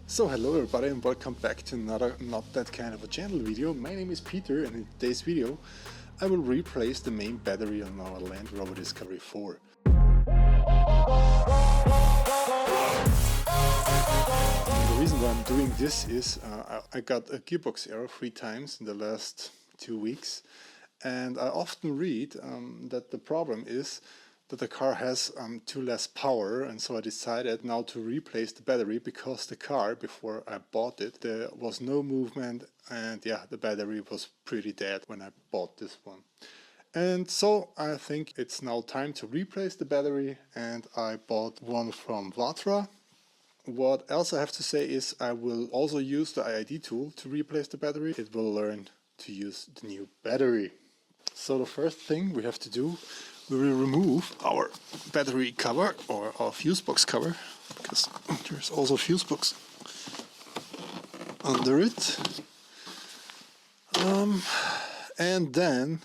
So hello everybody and welcome back to another Not That Kind of a Channel video. My name is Peter and in today's video I will replace the main battery on our Land Rover Discovery 4. The reason why I'm doing this is I got a gearbox error 3 times in the last 2 weeks, and I often read that the problem is that the car has too less power, and so I decided now to replace the battery because the car, before I bought it, there was no movement, and yeah, the battery was pretty dead when I bought this one. And so I think it's now time to replace the battery, and I bought one from Vatra. What else I have to say is I will also use the IID tool to replace the battery. It will learn to use the new battery. So the first thing we have to do, we will remove our battery cover or our fuse box cover, because there's also a fuse box under it. And then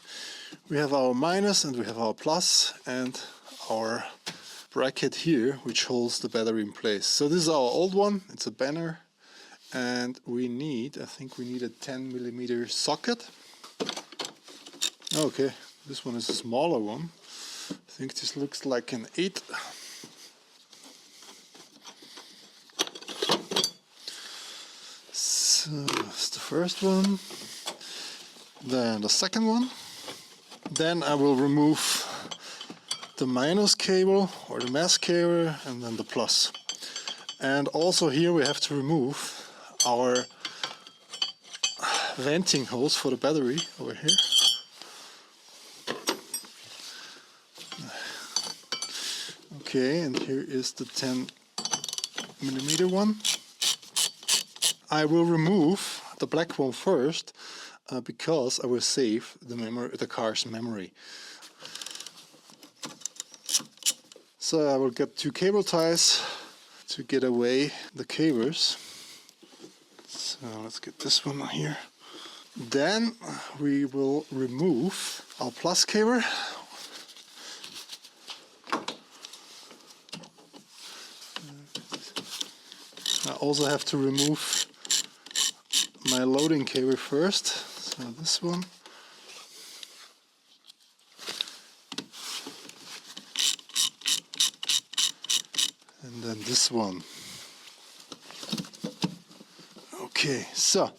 we have our minus and we have our plus and our bracket here which holds the battery in place. So this is our old one, it's a banner, and I think we need a 10mm socket. Okay, this one is a smaller one. I think this looks like an 8. So that's the first one. Then the second one. Then I will remove the minus cable or the mass cable and then the plus. And also here we have to remove our venting hose for the battery over here. Okay, and here is the 10mm one. I will remove the black one first because I will save the car's memory. So I will get 2 cable ties to get away the cables. So let's get this one here. Then we will remove our plus cable. I also have to remove my loading cable first, so this one. And then this one. Okay, so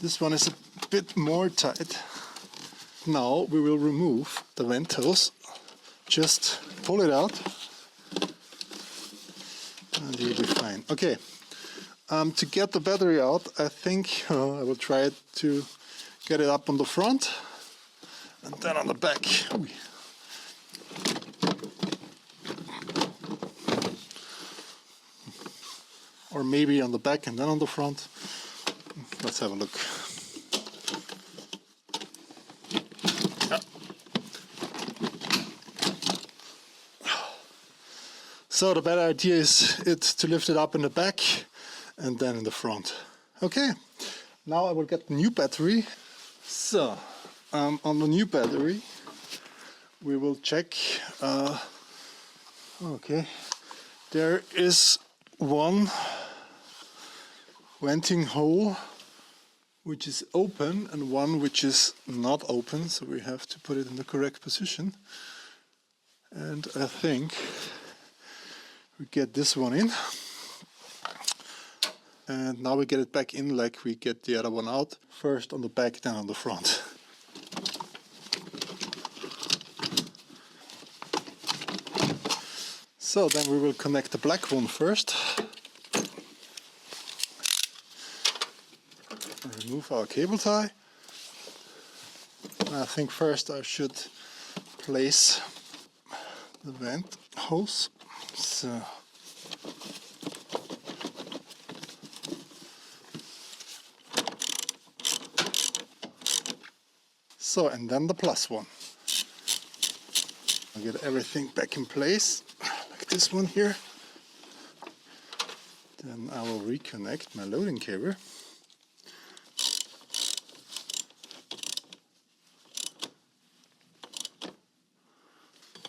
this one is a bit more tight. Now we will remove the vent hose. Just pull it out. And you'll be fine. Okay, to get the battery out, I think I will try to get it up on the front and then on the back. Or maybe on the back and then on the front. Let's have a look. So the better idea is to lift it up in the back and then in the front. Okay, now I will get the new battery. So on the new battery we will check. Okay, there is one venting hole which is open and one which is not open, so we have to put it in the correct position. And I think we get this one in, and now we get it back in like we get the other one out. First on the back, then on the front. So then we will connect the black one first. Remove our cable tie. I think first I should place the vent hose. So and then the plus one. I'll get everything back in place, like this one here. Then I will reconnect my loading cable.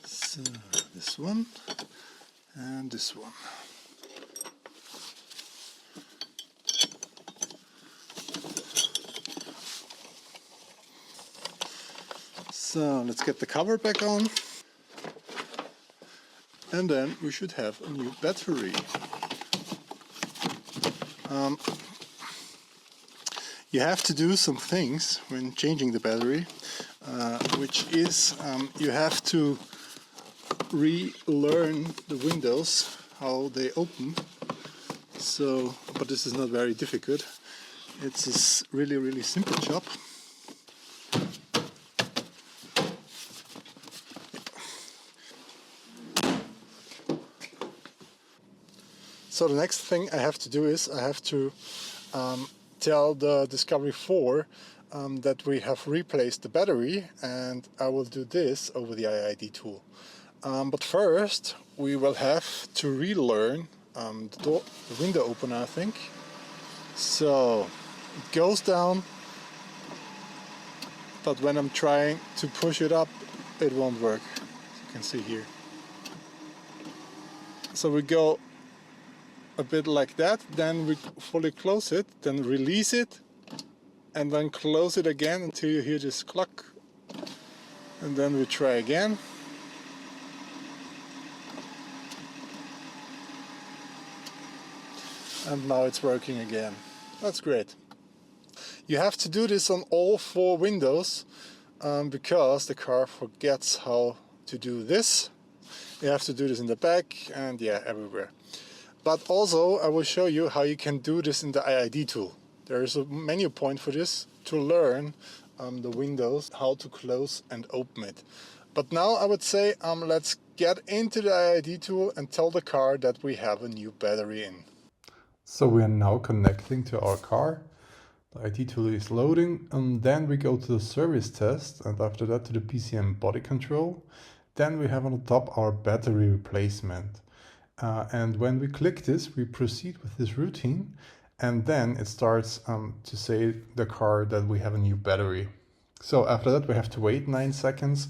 So this one and this one. So let's get the cover back on. And then we should have a new battery. You have to do some things when changing the battery, which is you have to relearn the windows, how they open. So, but this is not very difficult. It's a really simple job. So the next thing I have to do is I have to tell the Discovery 4 that we have replaced the battery, and I will do this over the IID tool. But first we will have to relearn the window opener, I think. So it goes down, but when I'm trying to push it up, it won't work, as you can see here. So we go a bit like that, then we fully close it, then release it, and then close it again until you hear this cluck, and then we try again. And now it's working again. That's great. You have to do this on all 4 windows because the car forgets how to do this. You have to do this in the back and yeah, everywhere. But also I will show you how you can do this in the IID tool. There is a menu point for this to learn the windows, how to close and open it. But now I would say let's get into the IID tool and tell the car that we have a new battery in. So we are now connecting to our car. The IID tool is loading, and then we go to the service test, and after that to the PCM body control. Then we have on the top our battery replacement. And when we click this, we proceed with this routine, and then it starts to say the car that we have a new battery. So after that we have to wait 9 seconds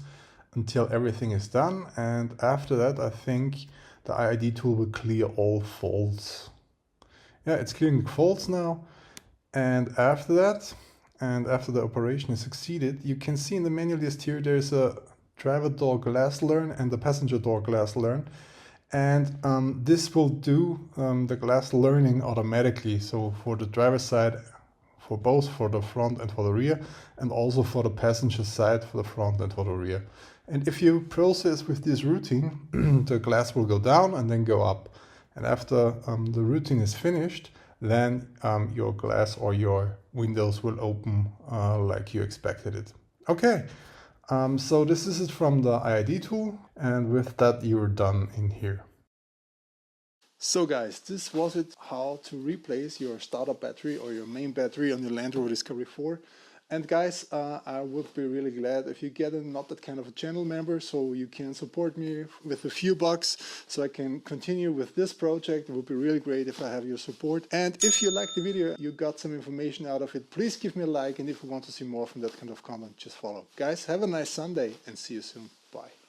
until everything is done, and after that I think the IID tool will clear all faults. Yeah, it's clearing faults now, and after that, and after the operation is succeeded, you can see in the manual list here there's a driver door glass learn and the passenger door glass learn. And this will do the glass learning automatically. So for the driver's side, for both for the front and for the rear, and also for the passenger side for the front and for the rear. And if you process with this routine, the glass will go down and then go up. And after the routine is finished, then your glass or your windows will open like you expected it. Okay. So this is it from the IID tool, and with that you're done in here. So guys, this was it, how to replace your startup battery or your main battery on your Land Rover Discovery 4. And guys, I would be really glad if you get not that kind of a channel member, so you can support me with a few bucks so I can continue with this project. It would be really great if I have your support. And if you liked the video, you got some information out of it, please give me a like, and if you want to see more from that kind of content, just follow. Guys, have a nice Sunday and see you soon. Bye.